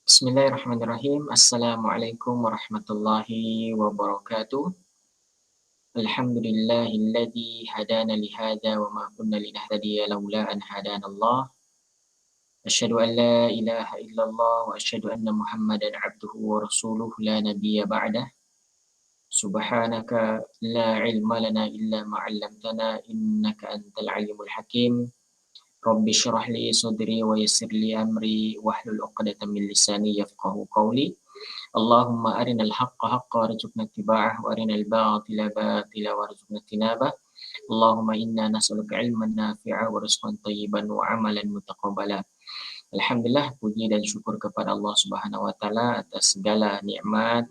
Bismillahirrahmanirrahim. Assalamualaikum warahmatullahi wabarakatuh. Alhamdulillahilladzi hadana lihada wa ma kunna linahtadiya laula an hadanallah. Asyhadu an la ilaha illallah wa asyhadu anna Muhammadan abduhu wa rasuluhu la nabiyya ba'dah. Subhanaka la ilma lana illa ma 'allamtana innaka antal alimul hakim. Rabbi syrah li sadri wa yassir li amri wahlul 'uqdatam min lisani yafqahu qawli. Allahumma arinal haqqa haqqa warzuqna ittiba'ah wa arinal batila batila warzuqna tinabah. Allahumma inna nas'aluka ilman nafi'a wa rizqan thayyiban wa amalan mutaqabbala. Alhamdulillah, puji dan syukur kepada Allah Subhanahu wa taala atas segala nikmat,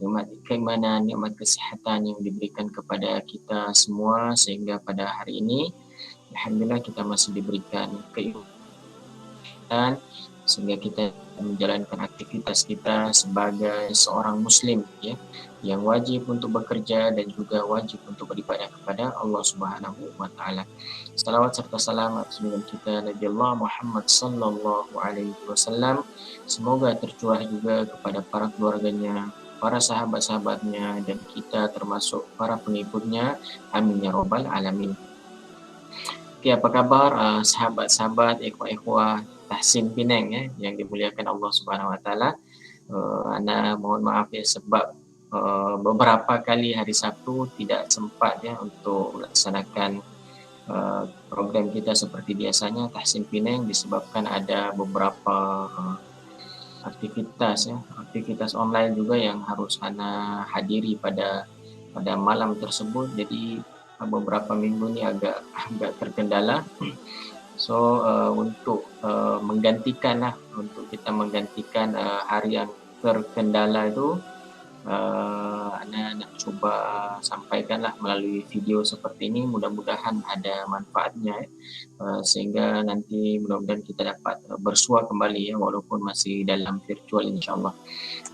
nikmat keimanan, nikmat kesehatan yang diberikan kepada kita semua sehingga pada hari ini alhamdulillah kita masih diberikan keimanan sehingga kita menjalankan aktivitas kita sebagai seorang muslim ya, yang wajib untuk bekerja dan juga wajib untuk beribadah kepada Allah Subhanahu wa taala. Salawat serta salam atas junjungan kita Nabi Allah Muhammad sallallahu alaihi wasallam. Semoga tercurah juga kepada para keluarganya, para sahabat-sahabatnya dan kita termasuk para pengikutnya. Amin ya rabbal alamin. Oke, apa kabar sahabat-sahabat, ikhwah-ikhwah Tahsin Pinang ya, yang dimuliakan Allah Subhanahu wa taala. Ana mohon maaf ya sebab beberapa kali hari Sabtu tidak sempat ya untuk melaksanakan program kita seperti biasanya Tahsin Pinang disebabkan ada beberapa aktivitas online juga yang harus ana hadiri pada malam tersebut. Jadi beberapa minggu ini agak terkendala. So untuk kita menggantikan hari yang terkendala itu, Ana nak cuba sampaikanlah melalui video seperti ini. Mudah-mudahan ada manfaatnya sehingga nanti mudah-mudahan kita dapat bersua kembali ya, walaupun masih dalam virtual insyaallah.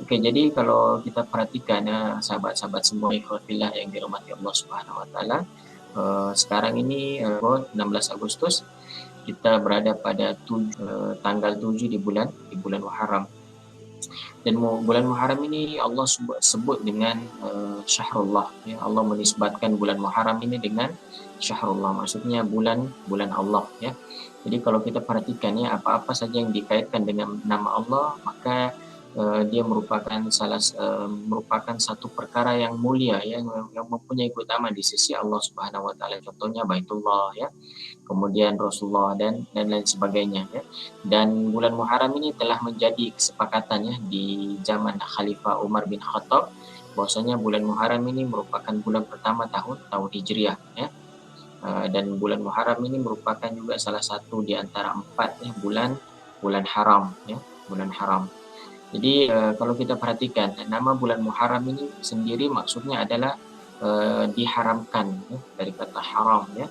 Oke, jadi kalau kita perhatikan sahabat-sahabat semua ikhwafillah yang dirahmati Allah Subhanahu wa taala, sekarang ini 16 Agustus kita berada pada tanggal 7 di bulan Muharram. Dan bulan Muharram ini Allah sebut dengan Syahrullah ya. Allah menisbatkan bulan Muharram ini dengan Syahrullah, maksudnya bulan Allah ya. Jadi kalau kita perhatikan ya, apa-apa saja yang dikaitkan dengan nama Allah maka dia merupakan satu perkara yang mulia ya, yang mempunyai keutamaan di sisi Allah Subhanahu wa taala. Contohnya Baitullah ya, kemudian Rasulullah dan lain sebagainya ya. Dan bulan Muharram ini telah menjadi kesepakatan ya di zaman Khalifah Umar bin Khattab bahwasanya bulan Muharram ini merupakan bulan pertama tahun Hijriah ya. Dan bulan Muharram ini merupakan juga salah satu di antara 4 ya, bulan haram ya, bulan haram. Jadi kalau kita perhatikan nama bulan Muharram ini sendiri maksudnya adalah diharamkan ya, dari kata haram ya.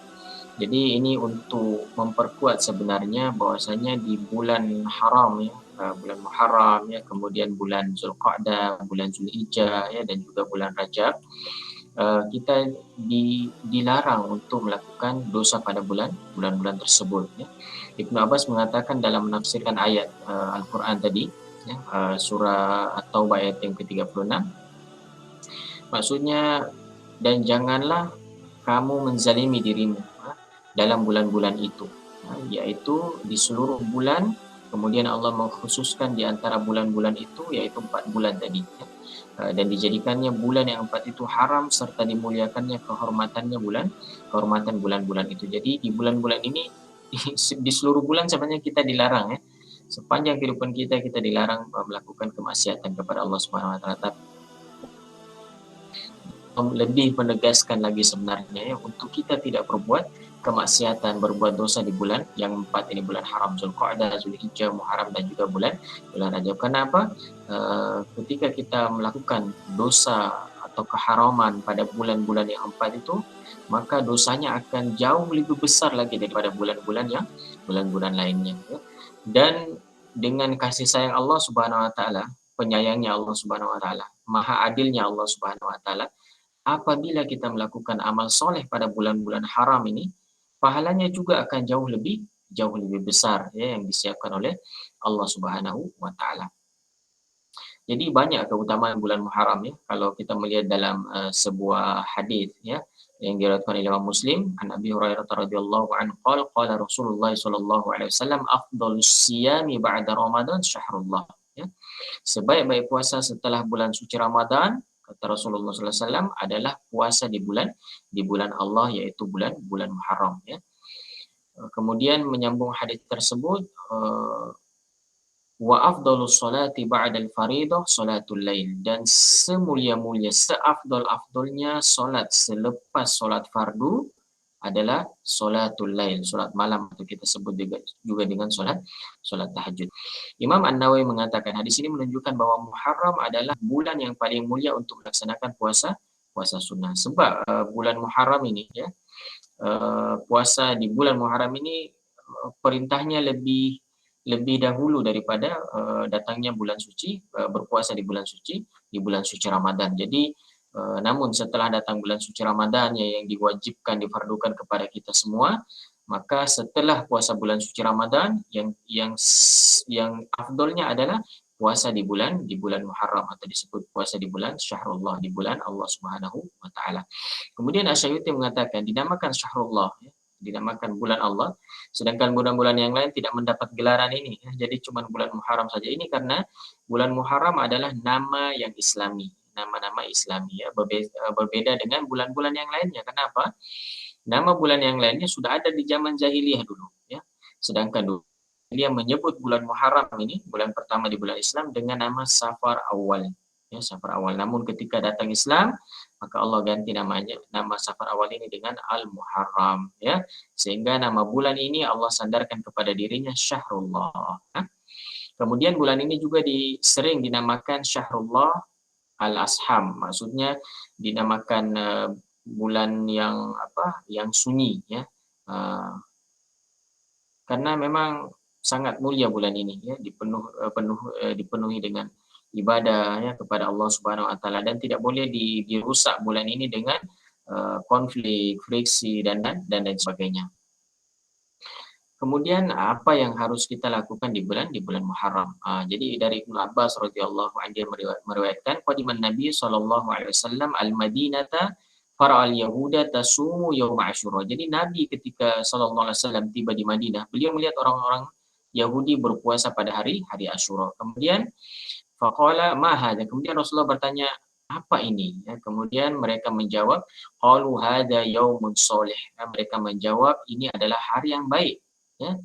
Jadi ini untuk memperkuat sebenarnya bahwasanya di bulan haram ya, bulan Muharram ya, kemudian bulan Zulqa'dah, bulan Zulhijjah ya, dan juga bulan Rajab, kita dilarang untuk melakukan dosa pada bulan-bulan tersebut ya. Ibnu Abbas mengatakan dalam menafsirkan ayat Al-Qur'an tadi ya, surah At-Taubah ayat yang ke-36, maksudnya dan janganlah kamu menzalimi dirimu dalam bulan-bulan itu, yaitu di seluruh bulan. Kemudian Allah mengkhususkan di antara bulan-bulan itu yaitu 4 bulan tadi ya. Dan dijadikannya bulan yang 4 itu haram serta dimuliakannya kehormatan bulan-bulan itu. Jadi di bulan-bulan ini di seluruh bulan sebenarnya kita dilarang ya. Sepanjang kehidupan kita dilarang melakukan kemaksiatan kepada Allah Subhanahu wa taala. Lebih menegaskan lagi sebenarnya ya, untuk kita tidak berbuat kemaksiatan, berbuat dosa di bulan yang 4 ini, bulan haram, Zulqa'dah, Zulhijjah, Muharram dan juga bulan Rajab. Kenapa? Ketika kita melakukan dosa atau keharaman pada bulan-bulan yang 4 itu, maka dosanya akan jauh lebih besar lagi daripada bulan-bulan lainnya ya. Dan dengan kasih sayang Allah Subhanahu wa taala, penyayangnya Allah Subhanahu wa taala, maha adilnya Allah Subhanahu wa taala, apabila kita melakukan amal soleh pada bulan-bulan haram ini, pahalanya juga akan jauh lebih besar ya, yang disiapkan oleh Allah Subhanahu wa taala. Jadi banyak keutamaan bulan Muharram ya, kalau kita melihat dalam sebuah hadis ya yang diriwayatkan oleh Imam Muslim, an Abi Hurairah radhiyallahu anhu qala qala Rasulullah sallallahu alaihi wasallam afdhalus siyami ba'da Ramadan syahrullah ya. Sebaik-baik puasa setelah bulan suci Ramadan kata Rasulullah sallallahu alaihi wasallam adalah puasa di bulan Allah, yaitu bulan Muharram ya. Kemudian menyambung hadis tersebut, wa afdhalus salati ba'dal faridah salatul lail, dan semulia-mulia seafdal-afdalnya solat selepas solat fardu adalah solatul lail, solat malam, atau kita sebut juga dengan solat tahajud. Imam An-Nawawi mengatakan hadis ini menunjukkan bahwa Muharram adalah bulan yang paling mulia untuk melaksanakan puasa sunnah. Sebab bulan Muharram ini ya, puasa di bulan Muharram ini perintahnya lebih dahulu daripada datangnya bulan suci, berpuasa di bulan suci Ramadan. Jadi namun setelah datang bulan suci Ramadan yang diwajibkan, difardukan kepada kita semua, maka setelah puasa bulan suci Ramadan yang afdolnya adalah puasa di bulan Muharram, atau disebut puasa di bulan Syahrullah, di bulan Allah Subhanahu wa taala. Kemudian Asy'ariyati mengatakan dinamakan Syahrullah ya, dinamakan bulan Allah, sedangkan bulan-bulan yang lain tidak mendapat gelaran ini ya. Jadi cuma bulan Muharram saja. Ini karena bulan Muharram adalah nama yang Islami, nama-nama Islami ya, berbeda dengan bulan-bulan yang lainnya. Kenapa? Nama bulan yang lainnya sudah ada di zaman jahiliyah dulu ya. Sedangkan dulu dia menyebut bulan Muharram ini, bulan pertama di bulan Islam, dengan nama Safar Awal ya, Safar Awal. Namun ketika datang Islam, maka Allah ganti nama Safar Awal ini dengan Al-Muharram ya, sehingga nama bulan ini Allah sandarkan kepada dirinya Syahrullah. Kemudian bulan ini juga sering dinamakan Syahrullah Al-Asham, maksudnya dinamakan bulan yang sunyi ya, karena memang sangat mulia bulan ini ya, dipenuhi dengan ibadah ya kepada Allah Subhanahu wa taala, dan tidak boleh dirusak bulan ini dengan konflik, friksi dan lain sebagainya. Kemudian apa yang harus kita lakukan di bulan Muharram? Jadi dari Ibnu Abbas radhiyallahu anhu meriwayatkan qadiman Nabi sallallahu alaihi wasallam al-Madinata fara'al yahuda tasumu yaum Asyura. Jadi Nabi ketika sallallahu alaihi wasallam tiba di Madinah, beliau melihat orang-orang Yahudi berpuasa pada hari Asyura. Kemudian faqala ma hadza? Kemudian Rasulullah bertanya, apa ini? Ya, kemudian mereka menjawab, qalu hadza yaumun sholih. Ya, mereka menjawab, ini adalah hari yang baik. Ya.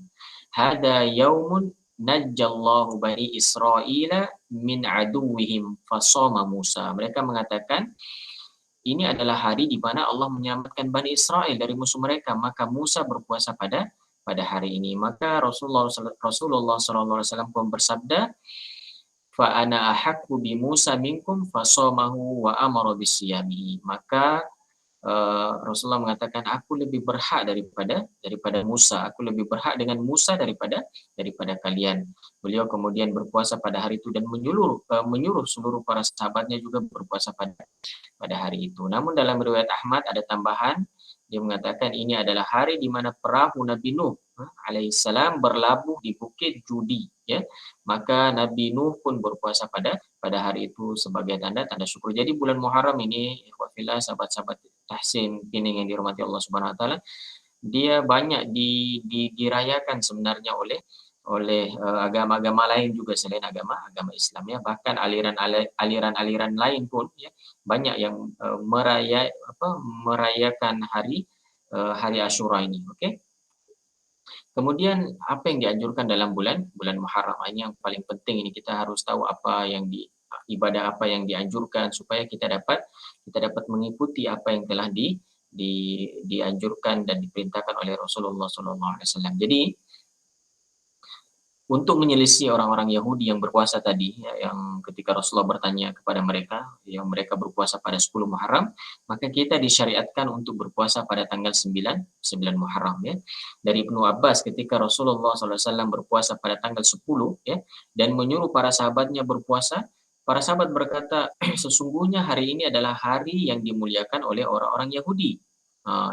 Hada yaumun najjallahu bani Israila min aduwwihim fasoma Musa. Mereka mengatakan ini adalah hari di mana Allah menyelamatkan Bani Israel dari musuh mereka, maka Musa berpuasa pada hari ini. Maka Rasulullah SAW pun bersabda, fa ana ahaqqu bi Musa minkum fasomahu wa amara bisiyamihi. Maka Rasulullah mengatakan, aku lebih berhak daripada Musa, aku lebih berhak dengan Musa daripada kalian. Beliau kemudian berpuasa pada hari itu dan menyuruh seluruh para sahabatnya juga berpuasa pada hari itu. Namun dalam riwayat Ahmad ada tambahan, dia mengatakan ini adalah hari di mana perahu Nabi Nuh alaihissalam berlabuh di Bukit Judi ya. Maka Nabi Nuh pun berpuasa pada hari itu sebagai tanda syukur. Jadi bulan Muharram ini, ikhwafillah, sahabat-sahabat tahsin pining yang dirahmati Allah Subhanahu wa taala, dia banyak dirayakan sebenarnya oleh agama-agama lain juga selain agama Islam ya. Bahkan aliran-aliran lain pun ya banyak yang merayakan hari Asyura ini. Oke. Kemudian apa yang dianjurkan dalam bulan Muharram? Ini yang paling penting, ini kita harus tahu ibadah apa yang dianjurkan supaya kita dapat mengikuti apa yang telah dianjurkan dan diperintahkan oleh Rasulullah SAW. Jadi untuk menyelisih orang-orang Yahudi yang berpuasa tadi, ya, yang ketika Rasulullah bertanya kepada mereka, yang mereka berpuasa pada 10 Muharram, maka kita disyariatkan untuk berpuasa pada tanggal 9 Muharram. Ya. Dari Ibnu Abbas ketika Rasulullah SAW berpuasa pada tanggal 10, ya, dan menyuruh para sahabatnya berpuasa, para sahabat berkata, sesungguhnya hari ini adalah hari yang dimuliakan oleh orang-orang Yahudi.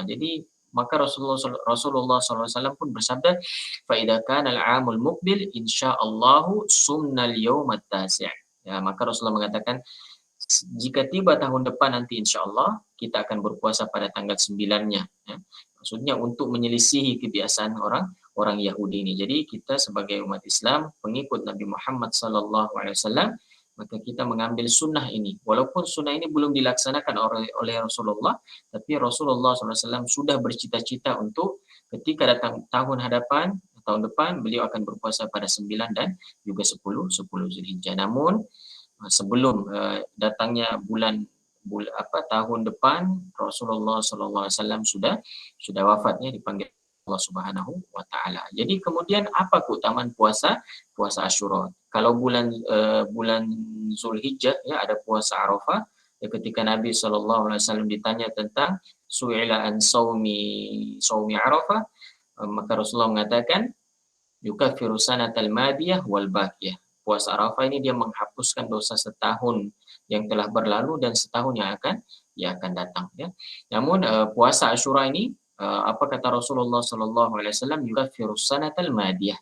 Jadi maka Rasulullah SAW pun bersabda, fa idza kana al-'amul muqbil insyaallahu sumnal yawmat tasi'. Ya, maka Rasulullah mengatakan jika tiba tahun depan nanti insya Allah kita akan berpuasa pada tanggal 9-nya. Ya. Maksudnya untuk menyelisihi kebiasaan orang Yahudi ini. Jadi kita sebagai umat Islam, pengikut Nabi Muhammad SAW, maka kita mengambil sunnah ini. Walaupun sunnah ini belum dilaksanakan oleh Rasulullah, tapi Rasulullah SAW sudah bercita-cita untuk ketika datang tahun depan, beliau akan berpuasa pada 9 dan juga 10 Zulhijjah. Namun sebelum datangnya tahun depan, Rasulullah SAW sudah wafatnya, dipanggil Allah Subhanahu wa taala. Jadi kemudian apa keutamaan puasa Asyura? Kalau bulan Zulhijjah ya ada puasa Arafah. Ya, ketika Nabi SAW ditanya tentang su'ila an saumi Arafah, maka Rasulullah mengatakan yukaffiru sanatal madiyah wal baqiyah. Puasa Arafah ini dia menghapuskan dosa setahun yang telah berlalu dan setahun yang akan datang ya. Namun puasa Asyura ini apa kata Rasulullah sallallahu alaihi wasallam, yukaffiru sanatal madiyah.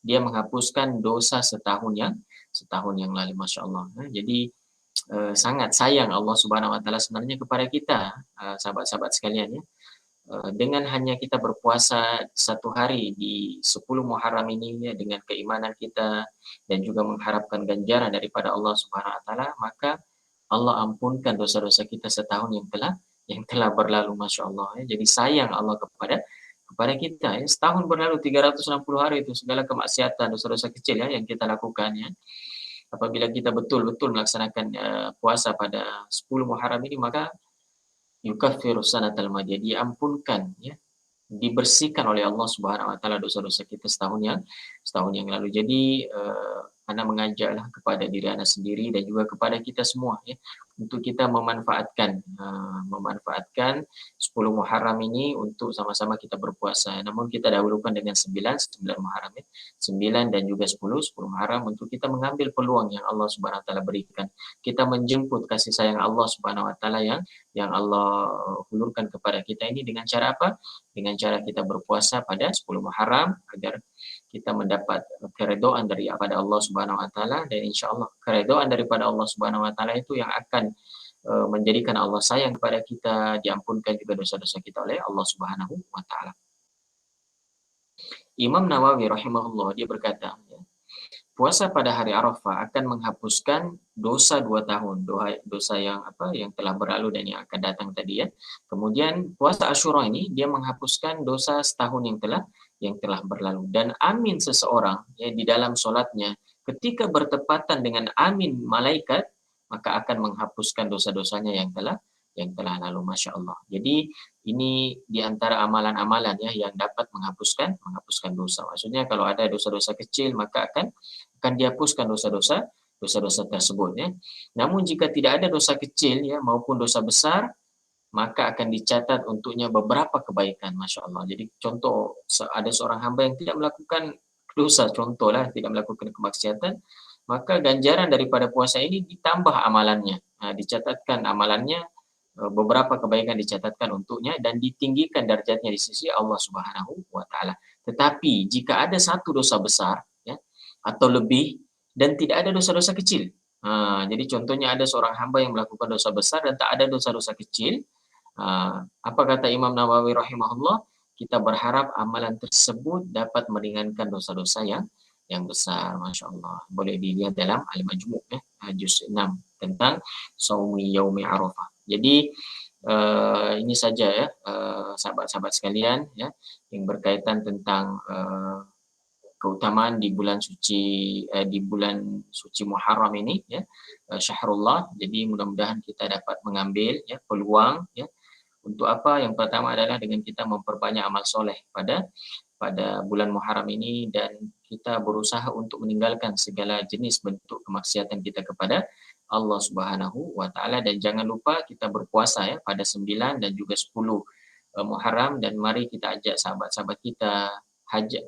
Dia menghapuskan dosa setahun yang lalu, masyaallah. Jadi sangat sayang Allah Subhanahu wa taala sebenarnya kepada kita, sahabat-sahabat sekalian ya. Dengan hanya kita berpuasa satu hari di 10 Muharram ini ya, dengan keimanan kita dan juga mengharapkan ganjaran daripada Allah Subhanahu wa taala, maka Allah ampunkan dosa-dosa kita setahun yang telah berlalu, Masya Allah ya. Jadi sayang Allah kepada kita ya. Setahun berlalu 360 hari itu segala kemaksiatan, dosa-dosa kecil ya yang kita lakukan ya. Apabila kita betul-betul melaksanakan puasa pada 10 Muharram ini, maka yukaffiru sanatal madiyah, diampunkan ya, dibersihkan oleh Allah Subhanahu wa taala dosa-dosa kita setahun yang lalu. Jadi ana mengajaklah kepada diri ana sendiri dan juga kepada kita semua ya, untuk kita memanfaatkan 10 Muharram ini untuk sama-sama kita berpuasa. Namun kita dahulukan dengan 9 Muharram ya. 9 dan juga 10 Muharram untuk kita mengambil peluang yang Allah Subhanahu wa taala berikan. Kita menjemput kasih sayang Allah Subhanahu wa taala yang Allah hulurkan kepada kita ini dengan cara apa? Dengan cara kita berpuasa pada 10 Muharram agar kita mendapat keridhaan daripada Allah Subhanahu wa taala, dan insyaallah keridhaan daripada Allah Subhanahu wa taala itu yang akan menjadikan Allah sayang kepada kita, diampunkan juga dosa-dosa kita oleh Allah Subhanahu wa taala. Imam Nawawi rahimahullah dia berkata, ya, puasa pada hari Arafah akan menghapuskan dosa 2 tahun, dosa yang telah berlalu dan yang akan datang tadi ya. Kemudian puasa Asyura ini dia menghapuskan dosa setahun yang telah berlalu. Dan amin seseorang ya di dalam solatnya ketika bertepatan dengan amin malaikat, maka akan menghapuskan dosa-dosanya yang telah lalu, Masya Allah. Jadi ini diantara amalan-amalan ya yang dapat menghapuskan dosa. Maksudnya kalau ada dosa-dosa kecil maka akan dihapuskan dosa-dosa tersebut ya. Namun jika tidak ada dosa kecil ya maupun dosa besar, maka akan dicatat untuknya beberapa kebaikan, Masya Allah. Jadi contoh, ada seorang hamba yang tidak melakukan dosa, contohlah tidak melakukan kemaksiatan, maka ganjaran daripada puasa ini ditambah amalannya. Nah, dicatatkan amalannya, beberapa kebaikan dicatatkan untuknya dan ditinggikan derajatnya di sisi Allah Subhanahu wa taala. Tetapi jika ada satu dosa besar ya atau lebih dan tidak ada dosa-dosa kecil. Jadi contohnya ada seorang hamba yang melakukan dosa besar dan tak ada dosa-dosa kecil. Apa kata Imam Nawawi rahimahullah? Kita berharap amalan tersebut dapat meringankan dosa-dosa yang besar, Masya Allah. Boleh dilihat dalam Al-Majmu' ya, juz 6 tentang Saumi Yaumi Arafah. Jadi ini saja ya sahabat-sahabat sekalian ya yang berkaitan tentang keutamaan di bulan suci Muharram ini ya, Syahrullah. Jadi mudah-mudahan kita dapat mengambil ya peluang ya. Untuk apa? Yang pertama adalah dengan kita memperbanyak amal soleh pada bulan Muharram ini, dan kita berusaha untuk meninggalkan segala jenis bentuk kemaksiatan kita kepada Allah Subhanahu wa taala. Dan jangan lupa kita berpuasa ya pada 9 dan juga 10 Muharram, dan mari kita ajak sahabat-sahabat kita,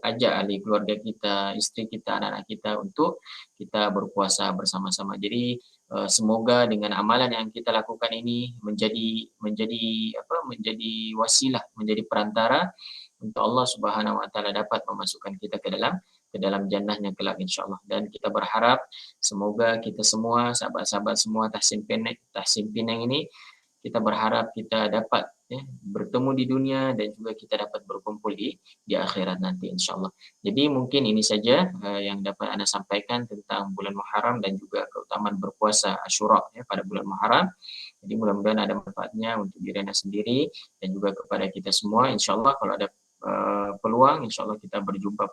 ajak ahli keluarga kita, istri kita, anak-anak kita untuk kita berpuasa bersama-sama. Jadi semoga dengan amalan yang kita lakukan ini menjadi wasilah, menjadi perantara untuk Allah Subhanahu wa taala dapat memasukkan kita ke ke dalam jannahnya kelak insya-Allah. Dan kita berharap semoga kita semua, sahabat-sahabat semua Tahsin Pinang ini, kita berharap kita dapat ya, bertemu di dunia dan juga kita dapat berkumpul di akhirat nanti insya-Allah. Jadi mungkin ini saja yang dapat Anda sampaikan tentang bulan Muharram dan juga keutamaan berpuasa Asyura ya pada bulan Muharram. Jadi mudah-mudahan ada manfaatnya untuk diri Anda sendiri dan juga kepada kita semua. Insya-Allah kalau ada peluang insya-Allah kita berjumpa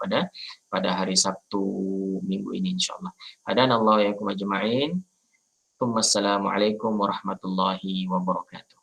pada hari Sabtu minggu ini insya-Allah. Hadanallahu wa iyyakum ajma'in. Wassalamualaikum warahmatullahi wabarakatuh.